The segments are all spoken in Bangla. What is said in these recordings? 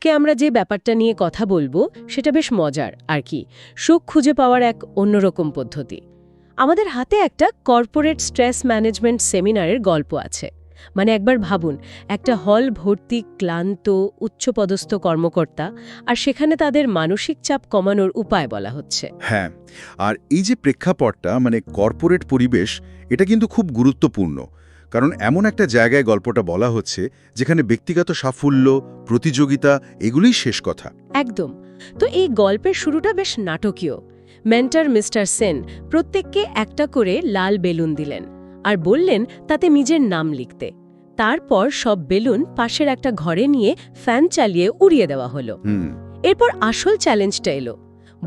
আজকে আমরা যে ব্যাপারটা নিয়ে কথা বলবো সেটা বেশ মজার আর কি, সুখ খুঁজে পাওয়ার এক অন্যরকম পদ্ধতি। আমাদের হাতে একটা কর্পোরেট স্ট্রেস ম্যানেজমেন্ট সেমিনারের গল্প আছে। মানে একবার ভাবুন, একটা হল ভর্তি ক্লান্ত উচ্চপদস্থ কর্মকর্তা, আর সেখানে তাদের মানসিক চাপ কমানোর উপায় বলা হচ্ছে। হ্যাঁ, আর এই যে প্রেক্ষাপটটা মানে কর্পোরেট পরিবেশ, এটা কিন্তু খুব গুরুত্বপূর্ণ। কারণ এমন একটা জায়গায় গল্পটা বলা হচ্ছে যেখানে ব্যক্তিগত সাফল্য, প্রতিযোগিতা এগুলোই শেষ কথা। একদম। তো এই গল্পের শুরুটা বেশ নাটকীয়। মেন্টর মিস্টার সেন প্রত্যেককে একটা করে লাল বেলুন দিলেন আর বললেন তাতে নিজের নাম লিখতে। তারপর সব বেলুন পাশের একটা ঘরে নিয়ে ফ্যান চালিয়ে উড়িয়ে দেওয়া হলো। এরপর আসল চ্যালেঞ্জটা এলো।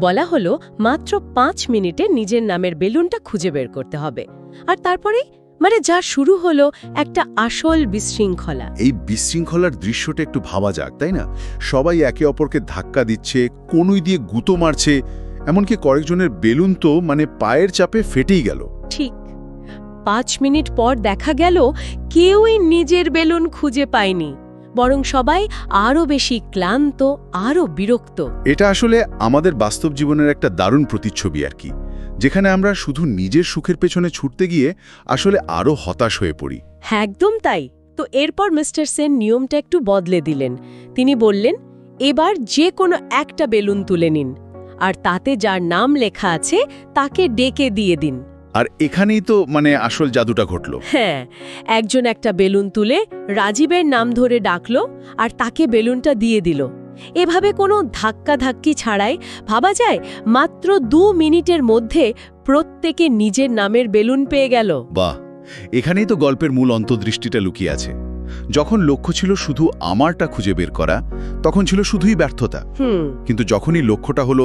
বলা হলো মাত্র 5 মিনিটে নিজের নামের বেলুনটা খুঁজে বের করতে হবে। আর তারপরে যা শুরু হলো একটা আসল বিশৃঙ্খলা। এই বিশৃঙ্খলার দৃশ্যটা একটু ভাবা যাক, তাই না? সবাই একে অপরকে ধাক্কা দিচ্ছে, কনুই দিয়ে গুঁতো মারছে, এমনকি কয়েকজনের বেলুন তো পায়ের চাপে ফেটেই গেল। ঠিক 5 মিনিট পর দেখা গেল কেউই নিজের বেলুন খুঁজে পায়নি, বরং সবাই আরও বেশি ক্লান্ত, আরও বিরক্ত। এটা আসলে আমাদের বাস্তব জীবনের একটা দারুণ প্রতিচ্ছবি আর কি, যেখানে আমরা শুধু নিজের সুখের পেছনে ছুটতে গিয়ে আসলে আরও হতাশ হয়ে পড়ি। হ্যাঁ, একদম তাই। তো এরপর মিস্টার সেন নিয়মটা একটু বদলে দিলেন। তিনি বললেন, এবার যে কোনো একটা বেলুন তুলে নিন, আর তাতে যার নাম লেখা আছে তাকে ডেকে দিয়ে দিন। আর এখানেই তো আসল জাদুটা ঘটল। হ্যাঁ, একজন একটা বেলুন তুলে রাজীবের নাম ধরে ডাকলো আর তাকে বেলুনটা দিয়ে দিল। এভাবে কোনো ধাক্কাধাক্কি ছাড়াই ভাবা যায় মাত্র 2 মিনিটের মধ্যে প্রত্যেকে নিজের নামের বেলুন পেয়ে গেল। বাহ, এখানেই তো গল্পের মূল অন্তর্দৃষ্টিটা লুকিয়ে আছে। যখন লক্ষ্য ছিল শুধু আমারটা খুঁজে বের করা, তখন ছিল শুধুই ব্যর্থতা। কিন্তু যখনই লক্ষ্যটা হলো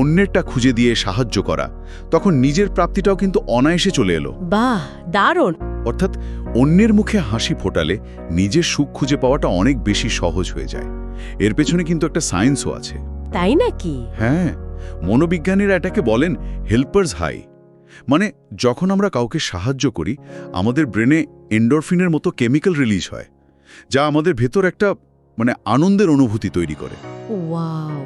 অন্যেরটা খুঁজে দিয়ে সাহায্য করা, তখন নিজের প্রাপ্তিটাও কিন্তু অনায়াসে চলে এলো। বাহ, দারুণ। অর্থাৎ অন্যের মুখে হাসি ফোটালে নিজের সুখ খুঁজে পাওয়াটা অনেক বেশি সহজ হয়ে যায়। এর পেছনে কিন্তু একটা সায়েন্সও আছে। তাই নাকি? হ্যাঁ, মনোবিজ্ঞানীরা এটাকে বলেন হেল্পার্স হাই। যখন আমরা কাউকে সাহায্য করি, আমাদের ব্রেনে এন্ডোরফিনের মতো কেমিক্যাল রিলিজ হয়, যা আমাদের ভেতর একটা আনন্দের অনুভূতি তৈরি করে। ওয়াও,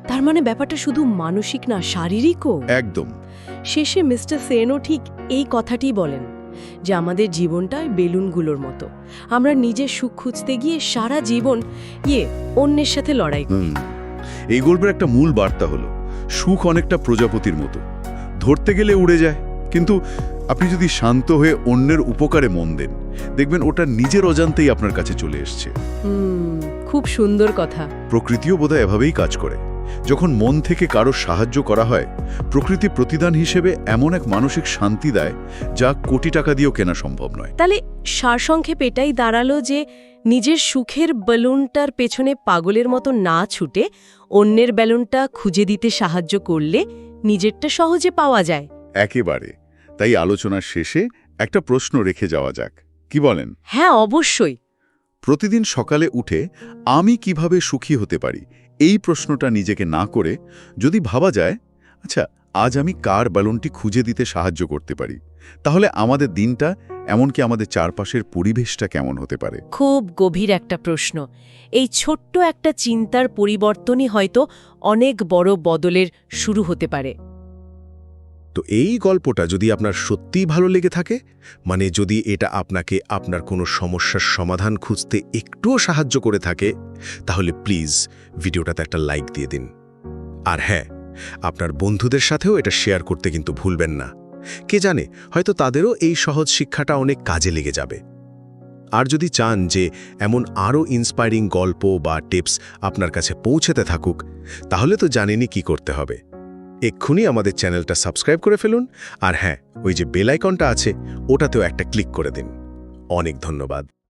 তার ব্যাপারটা শুধু মানসিক না, শারীরিকও। একদম। শেষে মিস্টার সেনও ঠিক এই কথাটিই বলেন যে আমাদের জীবনটাই বেলুনগুলোর মতো। আমরা নিজের সুখ খুঁজতে গিয়ে সারা জীবন অন্যের সাথে লড়াই করি। এই গল্পের একটা মূল বার্তা হলো, সুখ অনেকটা প্রজাপতির মতো, ধরতে গেলে উড়ে যায়, কিন্তু আপনি যদি শান্ত হয়ে অন্যের উপকারে মন দেন, দেখবেন ওটা নিজের অজান্তেই আপনার কাছে চলে এসছে। খুব সুন্দর কথা। প্রকৃতিও বোধহয় এভাবেই কাজ করে। যখন মন থেকে কারো সাহায্য করা হয়, প্রকৃতি প্রতিদান হিসেবে এমন এক মানসিক শান্তি দেয় যা কোটি টাকা দিয়েও কেনা সম্ভব নয়। তাহলে সারসংক্ষেপে এটাই দাঁড়ালো যে নিজের সুখের বেলুনটার পেছনে পাগলের মতো না ছুটে অন্যের বেলুনটা খুঁজে দিতে সাহায্য করলে নিজেরটা সহজে পাওয়া যায়। একেবারে। তাই আলোচনার শেষে একটা প্রশ্ন রেখে যাওয়া যাক, কি বলেন? হ্যাঁ, অবশ্যই। প্রতিদিন সকালে উঠে আমি কিভাবে সুখী হতে পারি, এই প্রশ্নটা নিজেকে না করে যদি ভাবা যায়, আচ্ছা আজ আমি কার বেলুনটি খুঁজে দিতে সাহায্য করতে পারি, তাহলে আমাদের দিনটা, এমনকি আমাদের চারপাশের পরিবেশটা কেমন হতে পারে? খুব গভীর একটা প্রশ্ন। এই ছোট্ট একটা চিন্তার পরিবর্তনই হয়তো অনেক বড় বদলের শুরু হতে পারে। তো এই গল্পটা যদি আপনার সত্যিই ভালো লেগে থাকে, যদি এটা আপনাকে আপনার কোনো সমস্যার সমাধান খুঁজতে একটুও সাহায্য করে থাকে, তাহলে প্লিজ ভিডিওটাতে একটা লাইক দিয়ে দিন। আর হ্যাঁ, আপনার বন্ধুদের সাথেও এটা শেয়ার করতে কিন্তু ভুলবেন না। কে জানে, হয়তো তাদেরও এই সহজ শিক্ষাটা অনেক কাজে লেগে যাবে। আর যদি চান যে এমন আরও ইন্সপায়ারিং গল্প বা টিপস আপনার কাছে পৌঁছতে থাকুক, তাহলে তো জানেনই কি করতে হবে। এক্ষুনি আমাদের চ্যানেলটা সাবস্ক্রাইব করে ফেলুন, আর হ্যাঁ, ওই যে বেল আইকনটা আছে ওটাতেও একটা ক্লিক করে দিন। অনেক ধন্যবাদ।